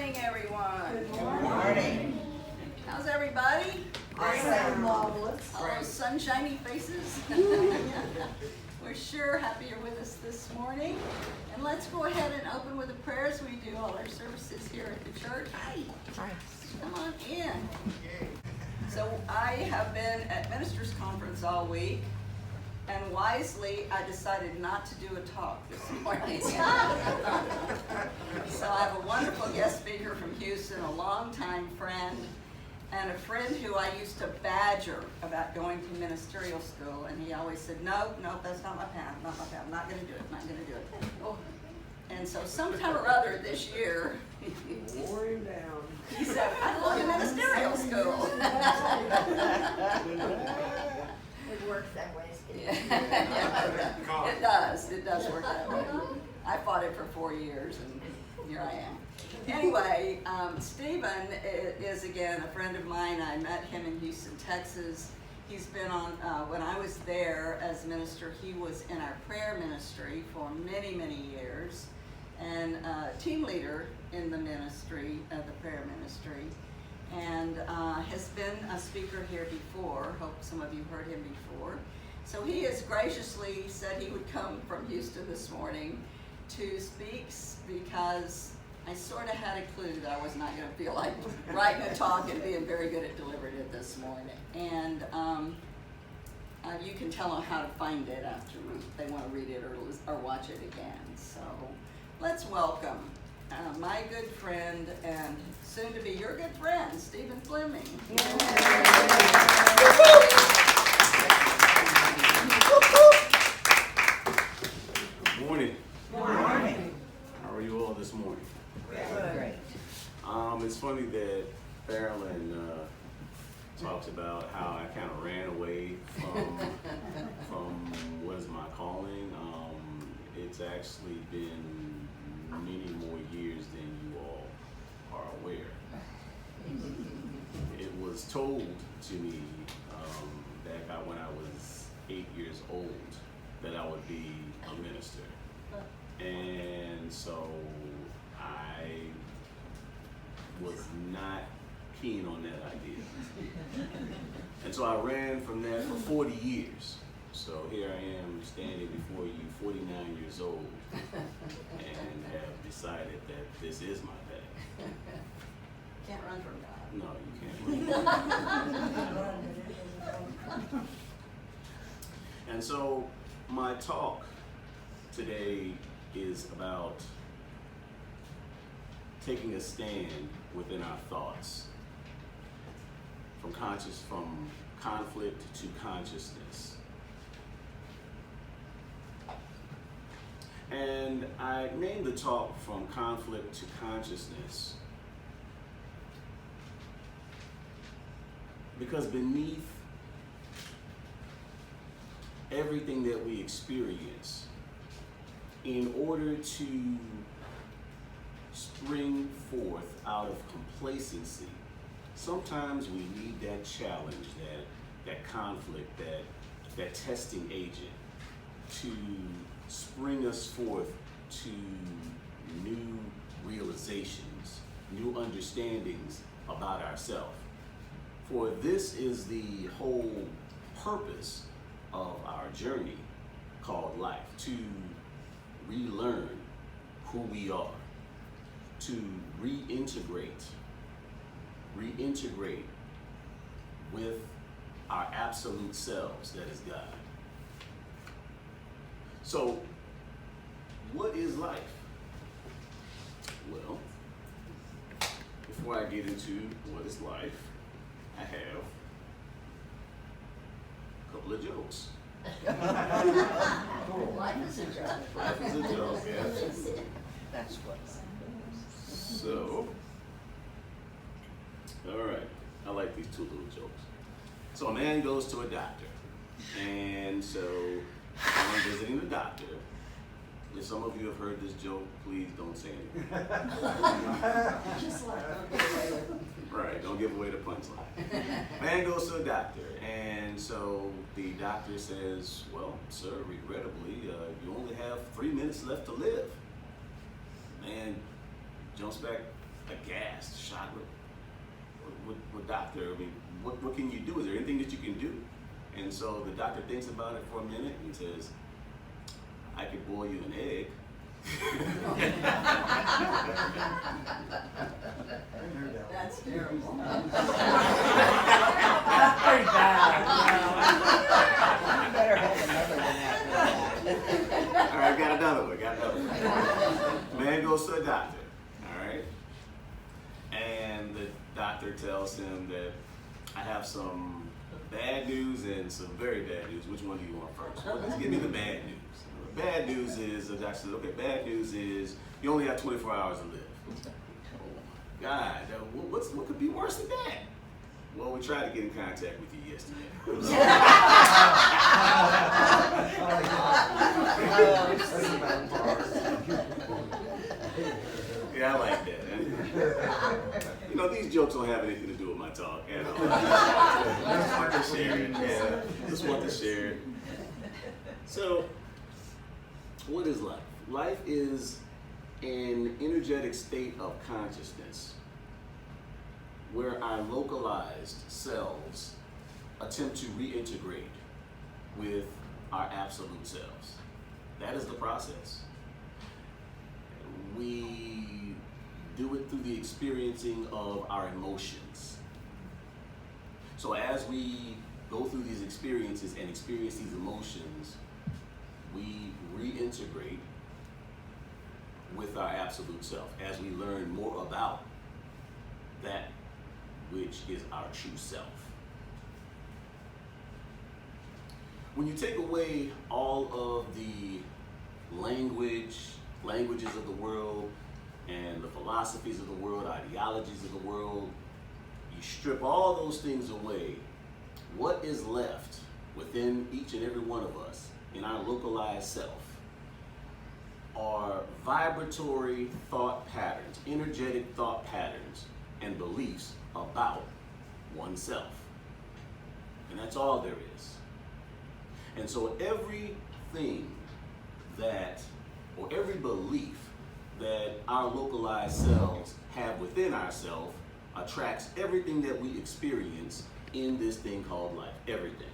morning, everyone. Good morning. How's everybody? Awesome. Marvelous. All those sunshiny faces. We're sure happy you're with us this morning. And let's go ahead and open with a prayer as we do all our services here at the church. Hi. Come on in. So I have been at Ministers Conference all week, and wisely I decided not to do a talk this morning. So I have a wonderful guest speaker from Houston, a longtime friend, and a friend who I used to badger about going to ministerial school, and he always said, no, that's not my path, I'm not going to do it. Oh. And so sometime or other this year, Wore him down. he said, I'm going to ministerial school. It works that way. Yeah. It does work that way. I fought it for 4 years, and here I am. Anyway, Stephen is again a friend of mine. I met him in Houston, Texas. He's been on, when I was there as minister, he was in our prayer ministry for many, many years, and team leader in the ministry, the prayer ministry, and has been a speaker here before. Hope some of you heard him before. So he has graciously said he would come from Houston this morning to speak, because I sort of had a clue that I was not going to feel like writing a talk and being very good at delivering it this morning. And you can tell them how to find it after they want to read it or watch it again. So let's welcome my good friend and soon to be your good friend, Stephen Fleming. Morning. Morning. How are you all this morning? Great. It's funny that Farolyn talks about how I kind of ran away from what is my calling. It's actually been many more years than you all are aware. It was told to me back when I was 8 years old that I would be a minister. And so I was not keen on that idea. And so I ran from that for 40 years. So here I am standing before you, 49 years old, and have decided that this is my path. Can't run from God. No, you can't run. And so my talk today is about taking a stand within our thoughts, from conflict to consciousness. And I named the talk From Conflict to Consciousness because beneath everything that we experience, in order to spring forth out of complacency, sometimes we need that challenge, that conflict, that testing agent to spring us forth to new realizations, new understandings about ourselves. For this is the whole purpose of our journey called life, to relearn who we are, to reintegrate with our absolute selves, that is God. So, what is life? Well, before I get into what is life, I have a couple of jokes. Life is a joke. Life is a joke, yes. That's what. So, all right, I like these two little jokes. So a man goes to a doctor, and so I'm visiting the doctor. If some of you have heard this joke, please don't say anything. Just like, don't get away with it. Right, don't give away the punchline. Man goes to a doctor, and so the doctor says, well, sir, regrettably, you only have 3 minutes left to live. Man jumps back aghast, shocked. What doctor? I mean, what can you do? Is there anything that you can do? And so the doctor thinks about it for a minute and says, I could boil you an egg. That's terrible. That's pretty bad. You better have another one after that. All right, got another one. Man goes to a doctor, all right? And the doctor tells him that I have some bad news and some very bad news. Which one do you want first? Well, let's give me the bad news. The bad news is, the doctor says, okay, bad news is you only have 24 hours to live. Oh my God, what could be worse than that? Well, we tried to get in contact with you yesterday. Yeah, I like that. You know, these jokes don't have anything to do with my talk at all. I just want to share it. Yeah, just want to share it. So, what is life? Life is an energetic state of consciousness where our localized selves attempt to reintegrate with our absolute selves. That is the process. We do it through the experiencing of our emotions. So as we go through these experiences and experience these emotions, we reintegrate with our absolute self as we learn more about that which is our true self. When you take away all of the languages of the world and the philosophies of the world, ideologies of the world, you strip all those things away, what is left within each and every one of us in our localized self are vibratory thought patterns, energetic thought patterns, and beliefs about oneself. And that's all there is. And so everything that, or every belief that our localized selves have within ourselves attracts everything that we experience in this thing called life, everything.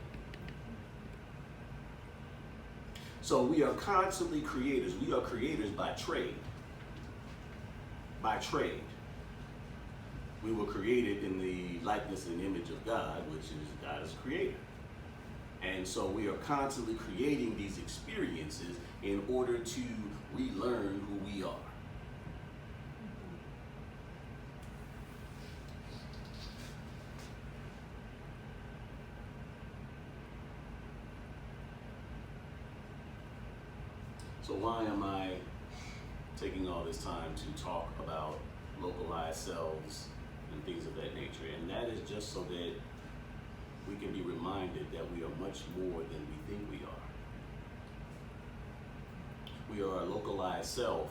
So we are constantly creators. We are creators by trade. By trade. We were created in the likeness and image of God, which is God as creator. And so we are constantly creating these experiences in order to relearn who we are. So why am I taking all this time to talk about localized selves and things of that nature? And that is just so that we can be reminded that we are much more than we think we are. We are a localized self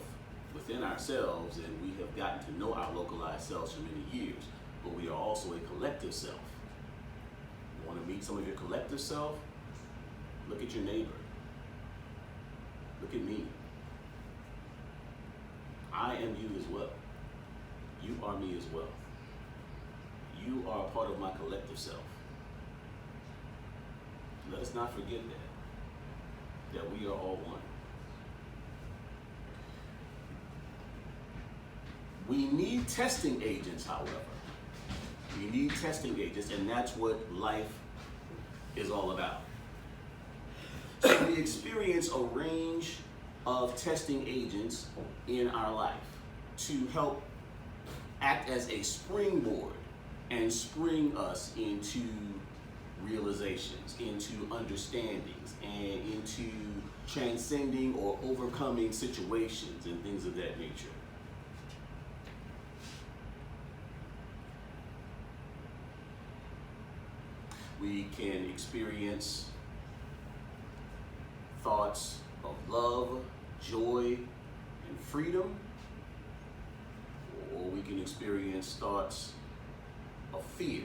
within ourselves, and we have gotten to know our localized selves for many years, but we are also a collective self. You want to meet some of your collective self? Look at your neighbor. Look at me. I am you as well. You are me as well. You are a part of my collective self. Let us not forget that we are all one. We need testing agents, however. We need testing agents, and that's what life is all about. So we experience a range of testing agents in our life to help act as a springboard and spring us into realizations, into understandings, and into transcending or overcoming situations and things of that nature. We can experience thoughts of love, joy, and freedom, or we can experience thoughts of fear.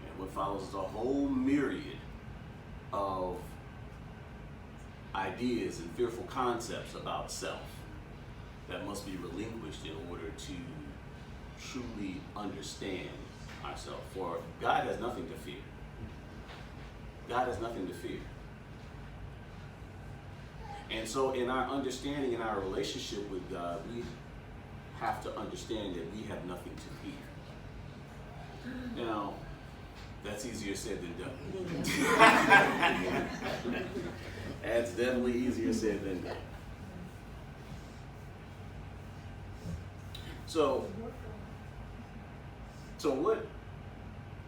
And what follows is a whole myriad of ideas and fearful concepts about self that must be relinquished in order to truly understand ourselves. For God has nothing to fear. God has nothing to fear. And so in our understanding, in our relationship with God, we have to understand that we have nothing to fear. Now, that's easier said than done. That's definitely easier said than done. So what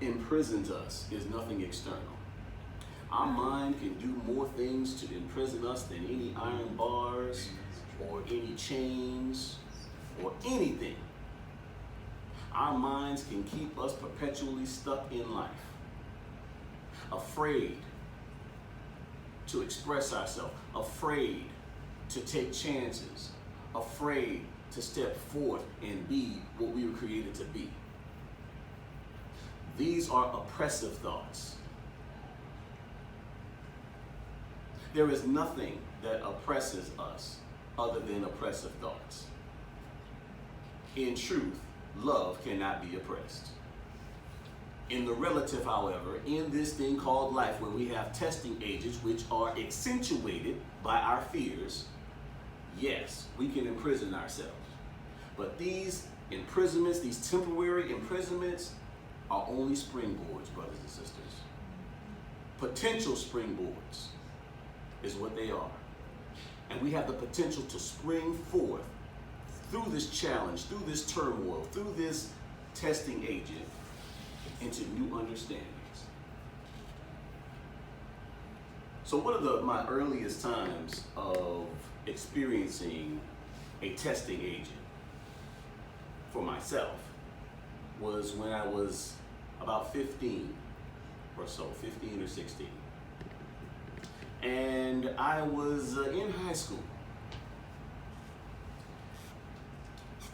imprisons us is nothing external. Our mind can do more things to imprison us than any iron bars or any chains or anything. Our minds can keep us perpetually stuck in life, afraid to express ourselves, afraid to take chances, afraid to step forth and be what we were created to be. These are oppressive thoughts. There is nothing that oppresses us other than oppressive thoughts. In truth, love cannot be oppressed. In the relative, however, in this thing called life, where we have testing agents which are accentuated by our fears, yes, we can imprison ourselves. But these imprisonments, these temporary imprisonments, are only springboards, brothers and sisters. Potential springboards is what they are. And we have the potential to spring forth through this challenge, through this turmoil, through this testing agent into new understandings. So one of my earliest times of experiencing a testing agent for myself was when I was about 15 or so, 15 or 16. And I was in high school.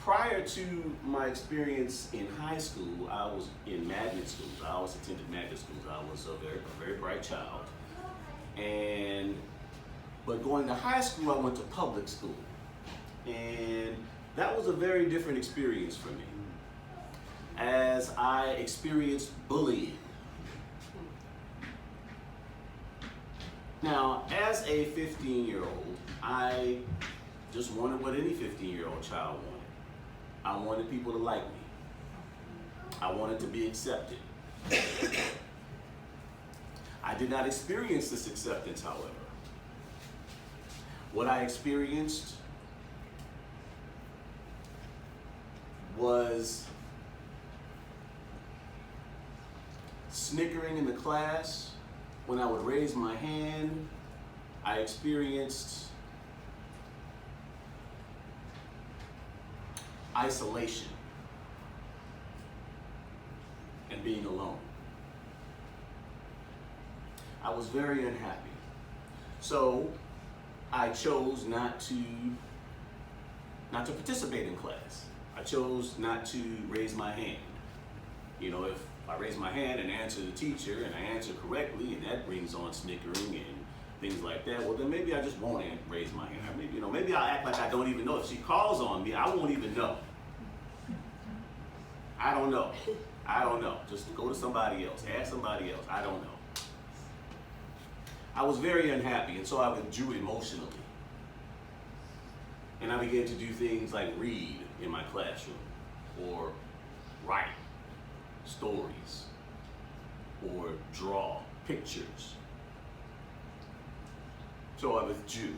Prior to my experience in high school, I was in magnet schools. I always attended magnet schools. I was a very bright child. But going to high school, I went to public school. And that was a very different experience for me, as I experienced bullying. Now, as a 15-year-old, I just wanted what any 15-year-old child wanted. I wanted people to like me. I wanted to be accepted. I did not experience this acceptance, however. What I experienced was snickering in the class. When I would raise my hand, I experienced isolation and being alone. I was very unhappy. So I chose not to participate in class. I chose not to raise my hand. You know, if I raise my hand and answer the teacher and I answer correctly and that brings on snickering and things like that, well then maybe I just won't raise my hand. Or maybe I'll act like I don't even know. If she calls on me, I won't even know. I don't know. Just go to somebody else. Ask somebody else. I don't know. I was very unhappy, and so I withdrew emotionally. And I began to do things like read in my classroom, or write stories, or draw pictures. So I withdrew.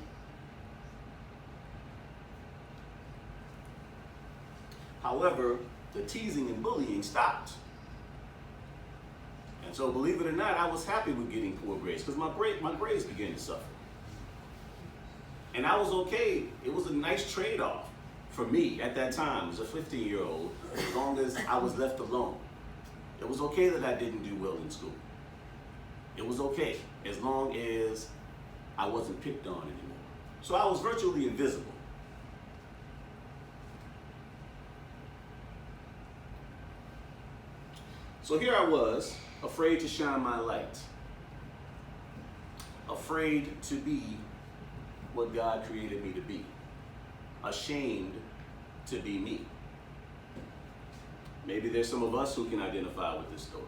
However, the teasing and bullying stopped. And so, believe it or not, I was happy with getting poor grades because my grades began to suffer. And I was okay. It was a nice trade-off for me at that time as a 15-year-old, as long as I was left alone. It was okay that I didn't do well in school. It was okay as long as I wasn't picked on anymore. So I was virtually invisible. So here I was, afraid to shine my light, afraid to be what God created me to be, ashamed to be me. Maybe there's some of us who can identify with this story.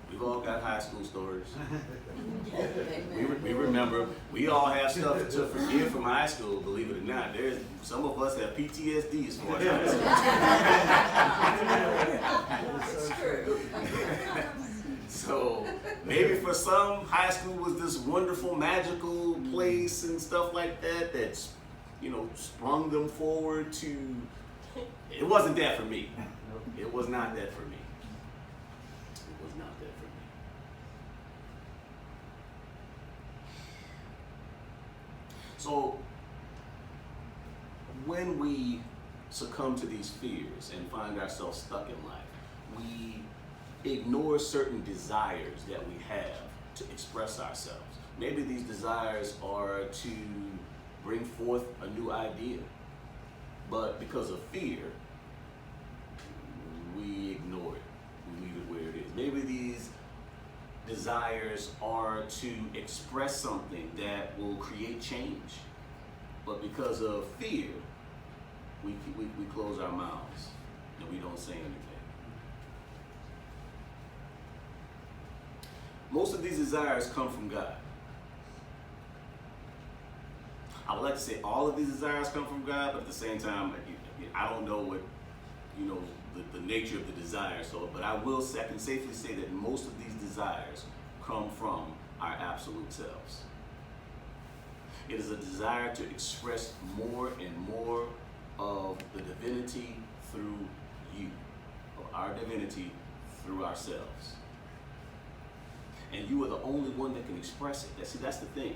We've all got high school stories. We remember, we all have stuff to forgive from high school, believe it or not. Some of us have PTSD as far as high school. It's true. So maybe for some, high school was this wonderful, magical place and stuff like that that's, sprung them forward to. It wasn't that for me. It was not that for me. It was not that for me. So when we succumb to these fears and find ourselves stuck in life, we ignore certain desires that we have to express ourselves. Maybe these desires are to bring forth a new idea, but because of fear, we ignore it. We leave it where it is. Maybe these desires are to express something that will create change, but because of fear, we close our mouths and we don't say anything. Most of these desires come from God. I would like to say all of these desires come from God, but at the same time, I don't know what, the nature of the desire. So, but I can safely say that most of these desires come from our absolute selves. It is a desire to express more and more of the divinity through you, or our divinity through ourselves. And you are the only one that can express it. That's the thing.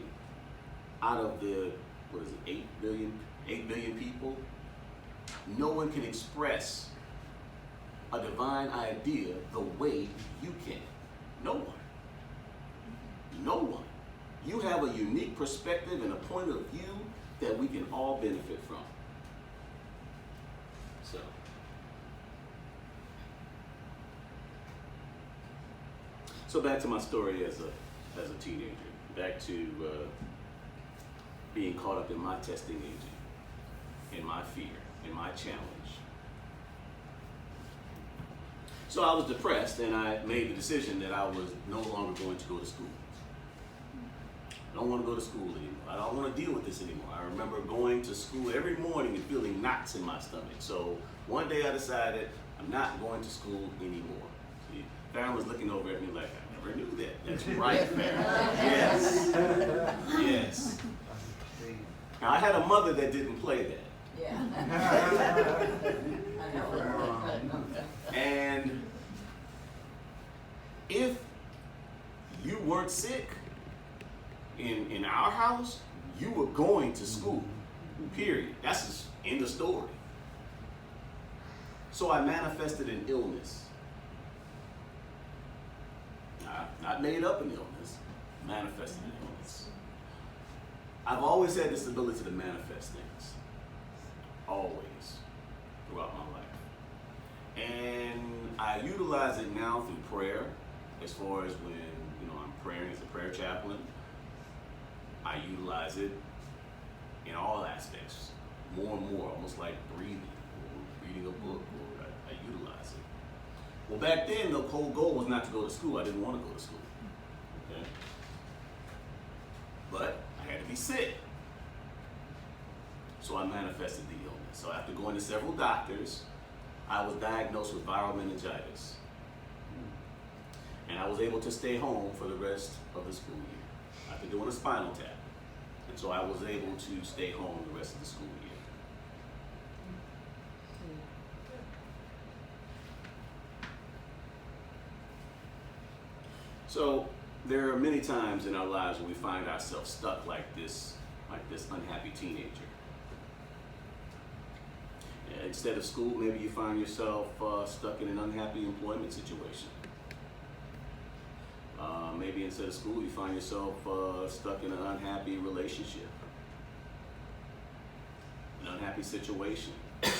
Out of the, 8 billion people, no one can express a divine idea the way you can. No one. No one. You have a unique perspective and a point of view that we can all benefit from. So back to my story as a teenager. Back to being caught up in my testing agent, in my fear, in my challenge. So I was depressed, and I made the decision that I was no longer going to go to school. I don't want to go to school anymore. I don't want to deal with this anymore. I remember going to school every morning and feeling knots in my stomach. So one day I decided I'm not going to school anymore. See, Farolyn was looking over at me like, I never knew that. That's right, Farolyn. Yes. Yes. Now, I had a mother that didn't play that. Yeah. I know. And if you weren't sick in our house, you were going to school, period. That's just end of story. So I manifested an illness. Not made up an illness, manifested an illness. I've always had this ability to manifest things, always, throughout my life. And I utilize it now through prayer, as far as when I'm praying as a prayer chaplain. I utilize it in all aspects, more and more, almost like breathing or reading a book, or I utilize it. Well, back then, the whole goal was not to go to school. I didn't want to go to school. Okay? But I had to be sick. So I manifested the illness. So after going to several doctors, I was diagnosed with viral meningitis. And I was able to stay home for the rest of the school year after doing a spinal tap. And so I was able to stay home the rest of the school year. So there are many times in our lives when we find ourselves stuck like this unhappy teenager. Instead of school, maybe you find yourself stuck in an unhappy employment situation. Maybe instead of school, you find yourself stuck in an unhappy relationship, an unhappy situation, an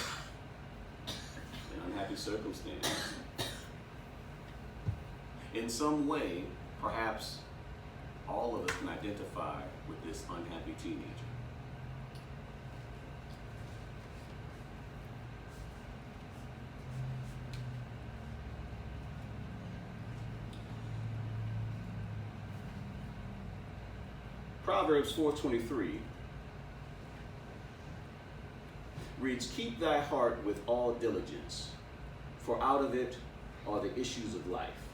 unhappy circumstance. In some way, perhaps all of us can identify with this unhappy teenager. Proverbs 4:23 reads, "Keep thy heart with all diligence, for out of it are the issues of life."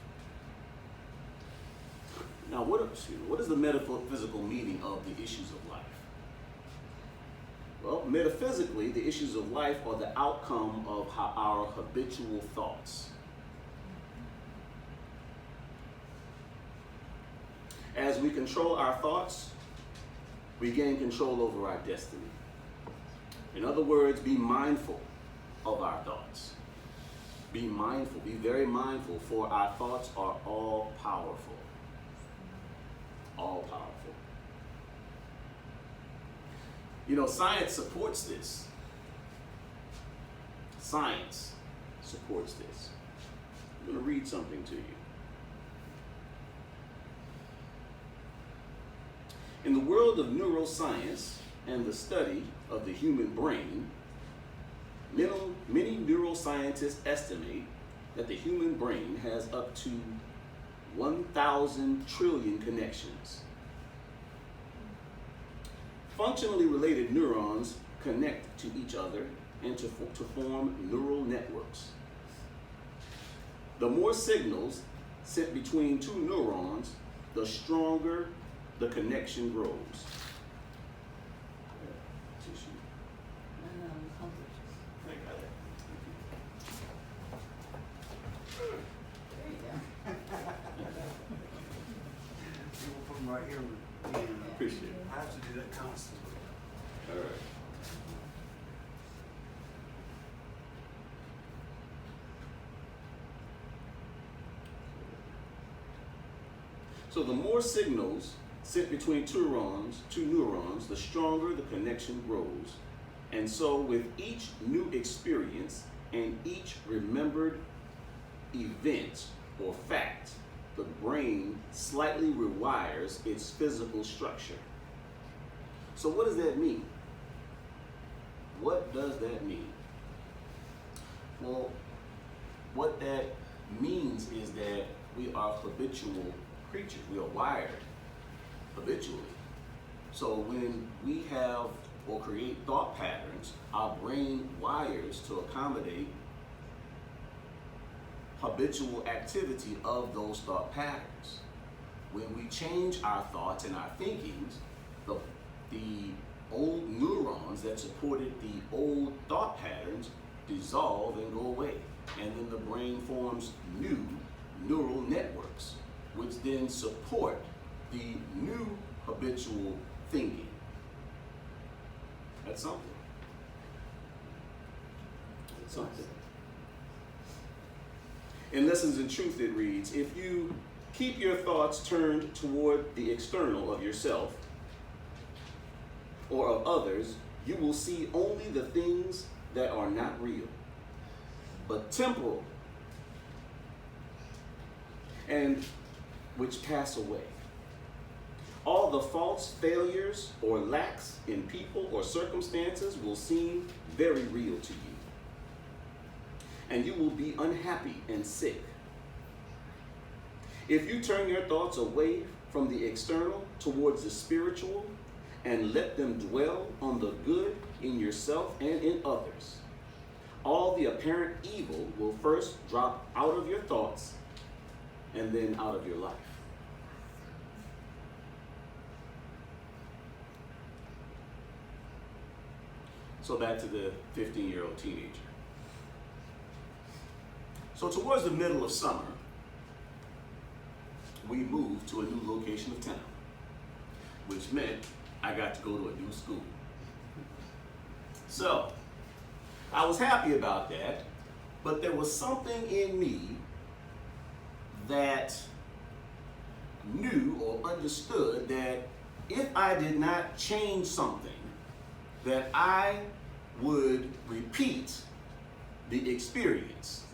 Now, what is the metaphysical meaning of the issues of life? Well, metaphysically, the issues of life are the outcome of our habitual thoughts. As we control our thoughts, we gain control over our destiny. In other words, be mindful of our thoughts. Be mindful, be very mindful, for our thoughts are all powerful. All powerful. You know, science supports this. Science supports this. I'm going to read something to you. In the world of neuroscience and the study of the human brain, many neuroscientists estimate that the human brain has up to 1,000 trillion connections. Functionally related neurons connect to each other and to form neural networks. The more signals sent between two neurons, the stronger the connection grows. Tissue. I got it. There you go. People put them right here on the piano. Appreciate it. I have to do that constantly. All right. So the more signals sent between two neurons, the stronger the connection grows. And so with each new experience and each remembered event or fact, the brain slightly rewires its physical structure. So what does that mean? What does that mean? Well, what that means is that we are habitual creatures. We are wired habitually. So when we have or create thought patterns, our brain wires to accommodate habitual activity of those thought patterns. When we change our thoughts and our thinkings, the old neurons that supported the old thought patterns dissolve and go away. And then the brain forms new neural networks, which then support the new habitual thinking. That's something. That's something. In Lessons in Truth, it reads, if you keep your thoughts turned toward the external of yourself or of others, you will see only the things that are not real, but temporal, and which pass away. All the false failures or lacks in people or circumstances will seem very real to you, and you will be unhappy and sick. If you turn your thoughts away from the external towards the spiritual and let them dwell on the good in yourself and in others, all the apparent evil will first drop out of your thoughts and then out of your life. So back to the 15-year-old teenager. So towards the middle of summer, we moved to a new location of town, which meant I got to go to a new school. So I was happy about that, but there was something in me that knew or understood that if I did not change something, that I would repeat the experience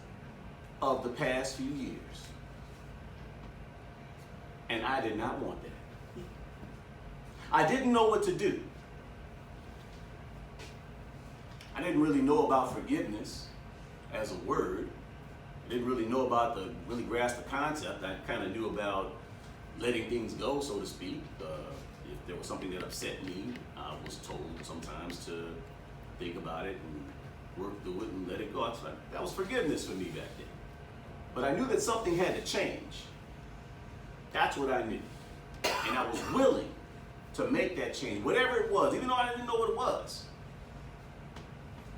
of the past few years. And I did not want that. I didn't know what to do. I didn't really know about forgiveness as a word. I didn't really know about really grasp the concept. I kind of knew about letting things go, so to speak. if there was something that upset me, I was told sometimes to think about it and work through it and let it go. I was like, that was forgiveness for me back then. But I knew that something had to change. That's what I knew. And I was willing to make that change, whatever it was, even though I didn't know what it was.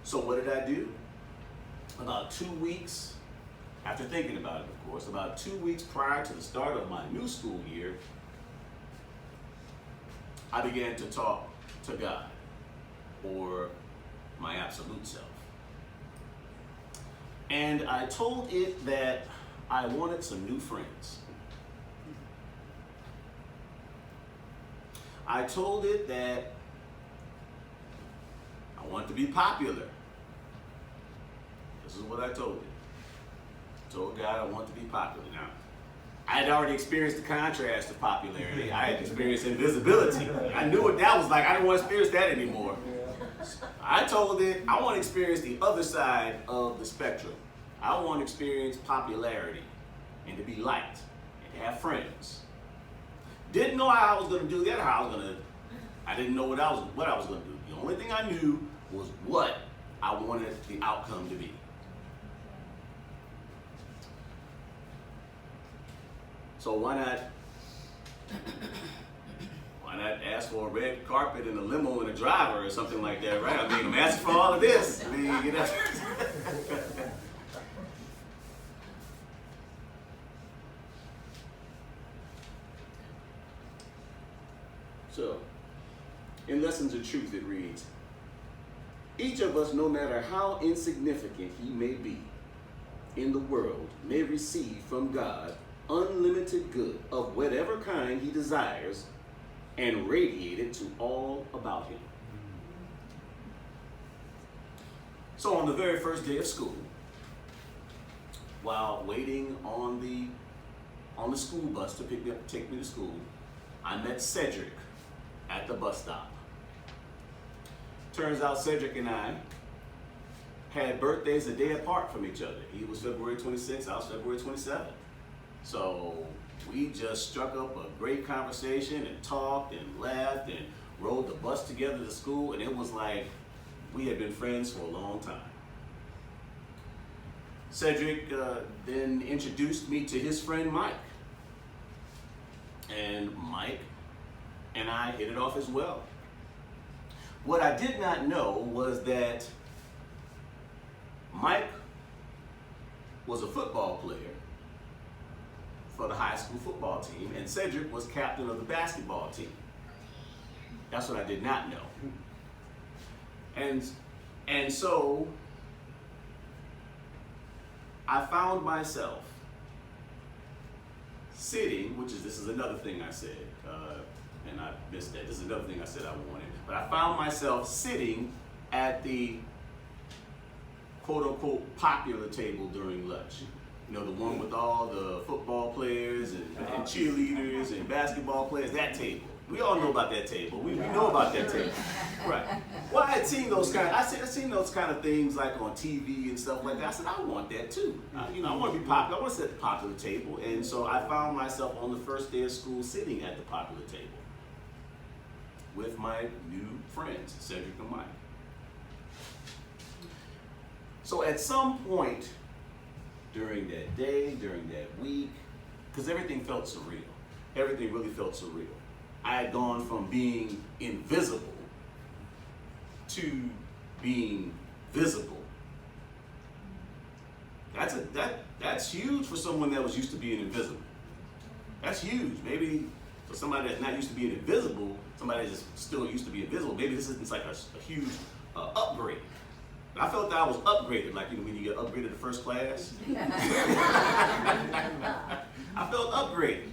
So what did I do? About 2 weeks, after thinking about it, of course, about 2 weeks prior to the start of my new school year, I began to talk to God, or my absolute self. And I told it that I wanted some new friends. I told it that I wanted to be popular. This is what I told it. I told God I want to be popular. Now, I had already experienced the contrast of popularity. I had experienced invisibility. I knew what that was like. I didn't want to experience that anymore. I told it I want to experience the other side of the spectrum. I want to experience popularity and to be liked and to have friends. Didn't know how I was going to do that, I didn't know what I was going to do. The only thing I knew was what I wanted the outcome to be. So why not ask for a red carpet and a limo and a driver or something like that, right? I mean, I'm asking for all of this. I mean, you know. So, in Lessons of Truth, it reads, each of us, no matter how insignificant he may be in the world, may receive from God unlimited good of whatever kind he desires and radiate it to all about him. So on the very first day of school, while waiting on the school bus to take me to school, I met Cedric at the bus stop. Turns out Cedric and I had birthdays a day apart from each other. He was February 26th, I was February 27th. So we just struck up a great conversation and talked and laughed and rode the bus together to school, and it was like we had been friends for a long time. Cedric then introduced me to his friend Mike. And Mike and I hit it off as well. What I did not know was that Mike was a football player for the high school football team, and Cedric was captain of the basketball team. That's what I did not know. And so I found myself sitting, this is another thing I said, and I missed that. This is another thing I said I wanted. But I found myself sitting at the quote-unquote popular table during lunch. You know, the one with all the football players and cheerleaders and basketball players, that table. We all know about that table. We know about that table. Right. Well, I had seen those I've seen those kind of things like on TV and stuff like that. I said, I want that too. I want to be popular. I want to sit at the popular table. And so I found myself on the first day of school sitting at the popular table with my new friends, Cedric and Mike. So at some point during that day, during that week, because everything felt surreal. Everything really felt surreal. I had gone from being invisible to being visible. That's huge for someone that was used to being invisible. That's huge. Maybe for somebody that's not used to being invisible, somebody that's still used to be invisible, maybe this isn't like a huge upgrade. I felt that I was upgraded, like when you get upgraded to first class. I felt upgraded.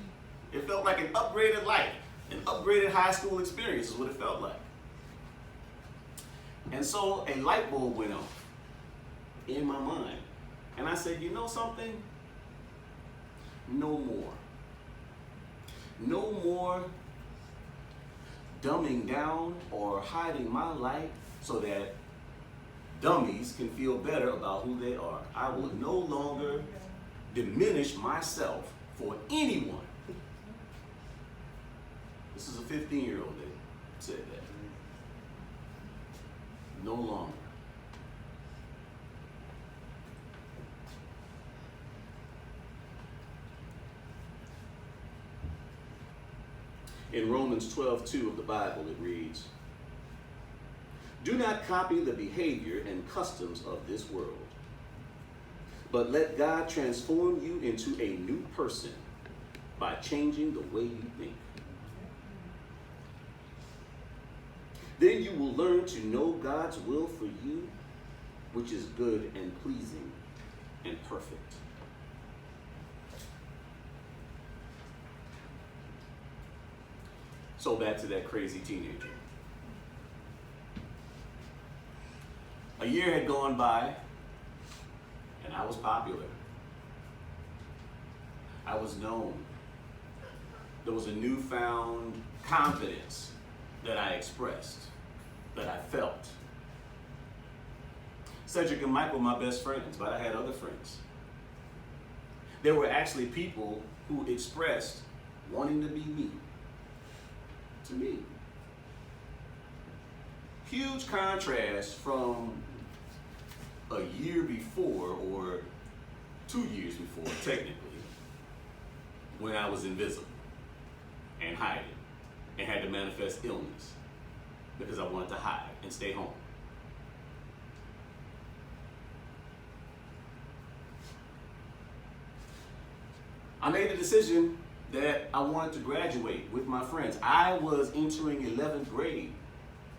It felt like an upgraded life, an upgraded high school experience is what it felt like. And so a light bulb went off in my mind. And I said, you know something? No more. No more dumbing down or hiding my light so that dummies can feel better about who they are. I will no longer diminish myself for anyone. This is a 15-year-old that said that. No longer. In Romans 12:2 of the Bible, it reads, "Do not copy the behavior and customs of this world, but let God transform you into a new person by changing the way you think. Then you will learn to know God's will for you, which is good and pleasing and perfect." So back to that crazy teenager. A year had gone by, and I was popular. I was known. There was a newfound confidence that I expressed, that I felt. Cedric and Mike were my best friends, but I had other friends. There were actually people who expressed wanting to be me. To me. Huge contrast from a year before, or 2 years before, technically, when I was invisible and hiding and had to manifest illness because I wanted to hide and stay home. I made a decision that I wanted to graduate with my friends. I was entering 11th grade.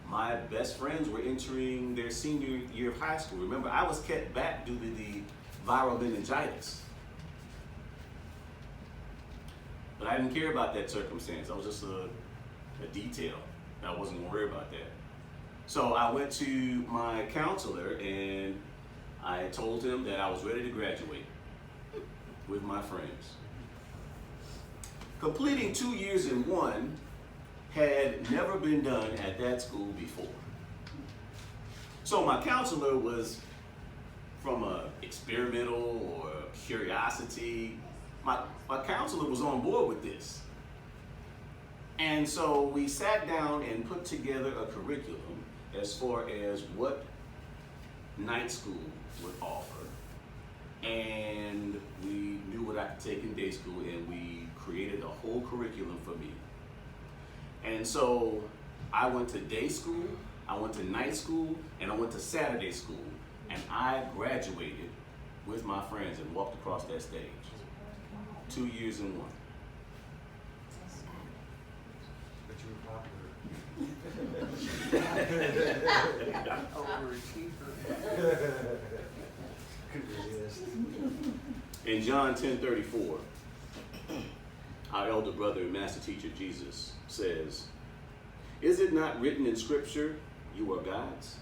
My best friends were entering their senior year of high school. Remember, I was kept back due to the viral meningitis. But I didn't care about that circumstance. That was just a detail. I wasn't going to worry about that. So I went to my counselor and I told him that I was ready to graduate with my friends. Completing 2 years in one had never been done at that school before. So my counselor was from a experimental or curiosity. My counselor was on board with this. And so we sat down and put together a curriculum as far as what night school would offer. And we knew what I could take in day school, and we created a whole curriculum for me. And so I went to day school, I went to night school, and I went to Saturday school, and I graduated with my friends and walked across that stage. 2 years in one. But you were popular. Overachiever. Couldn't resist. In John 10:34, our elder brother and master teacher Jesus says, "Is it not written in Scripture, you are gods?"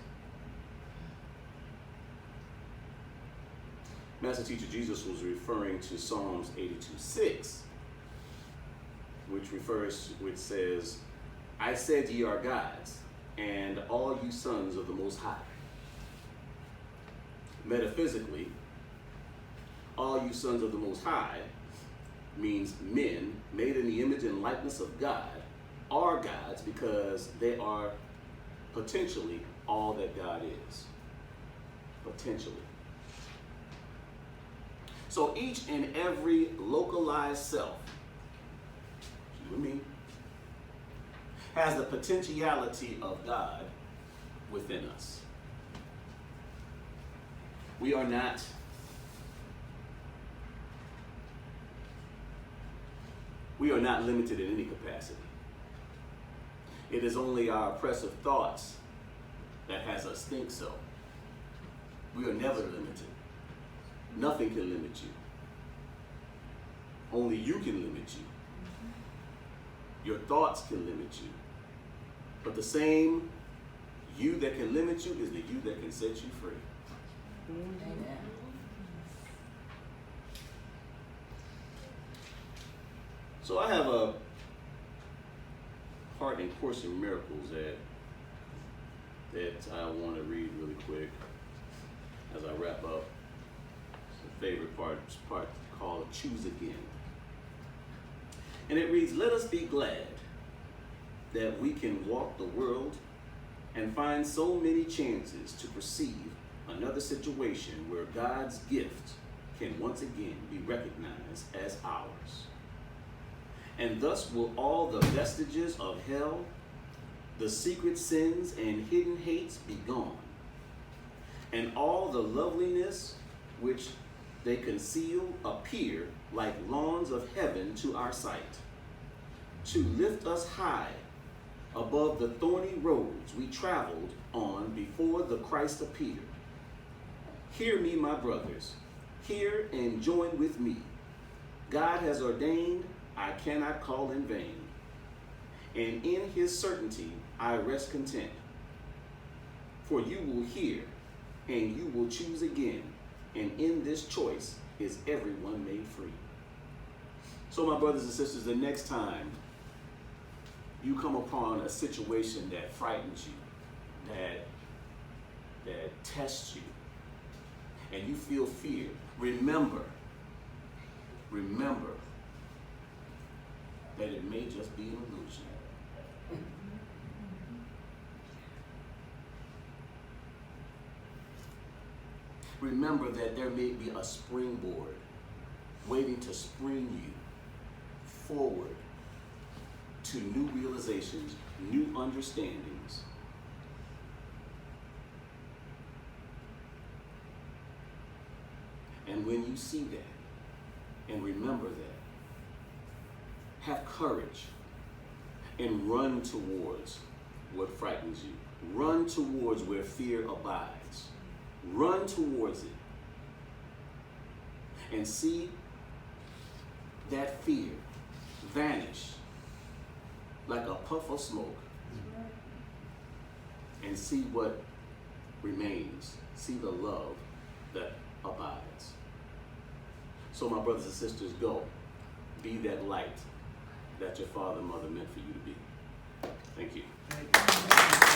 Master teacher Jesus was referring to Psalms 82:6, which says, "I said ye are gods, and all you sons of the Most High." Metaphysically, all you sons of the Most High means men made in the image and likeness of God are gods because they are potentially all that God is. Potentially. So each and every localized self, you and me, has the potentiality of God within us. We are not limited in any capacity. It is only our oppressive thoughts that has us think so. We are never limited. Nothing can limit you. Only you can limit you. Your thoughts can limit you. But the same you that can limit you is the you that can set you free. Amen. So I have a part in Course in Miracles that I want to read really quick as I wrap up. It's a favorite part called Choose Again. And it reads, "Let us be glad that we can walk the world and find so many chances to perceive another situation where God's gift can once again be recognized as ours. And thus will all the vestiges of hell, the secret sins and hidden hates be gone, and all the loveliness which they conceal appear like lawns of heaven to our sight, to lift us high above the thorny roads we traveled on before the Christ appeared. Hear me, my brothers, hear and join with me. God has ordained, I cannot call in vain, and in his certainty I rest content. For you will hear, and you will choose again, and in this choice is everyone made free. So my brothers and sisters, the next time you come upon a situation that frightens you, that tests you, and you feel fear, remember that it may just be an illusion. Remember that there may be a springboard waiting to spring you forward to new realizations, new understandings. And when you see that and remember that, have courage and run towards what frightens you. Run towards where fear abides. Run towards it and see that fear vanish like a puff of smoke, and see what remains. See the love that abides. So my brothers and sisters, go. Be that light that your father and mother meant for you to be. Thank you.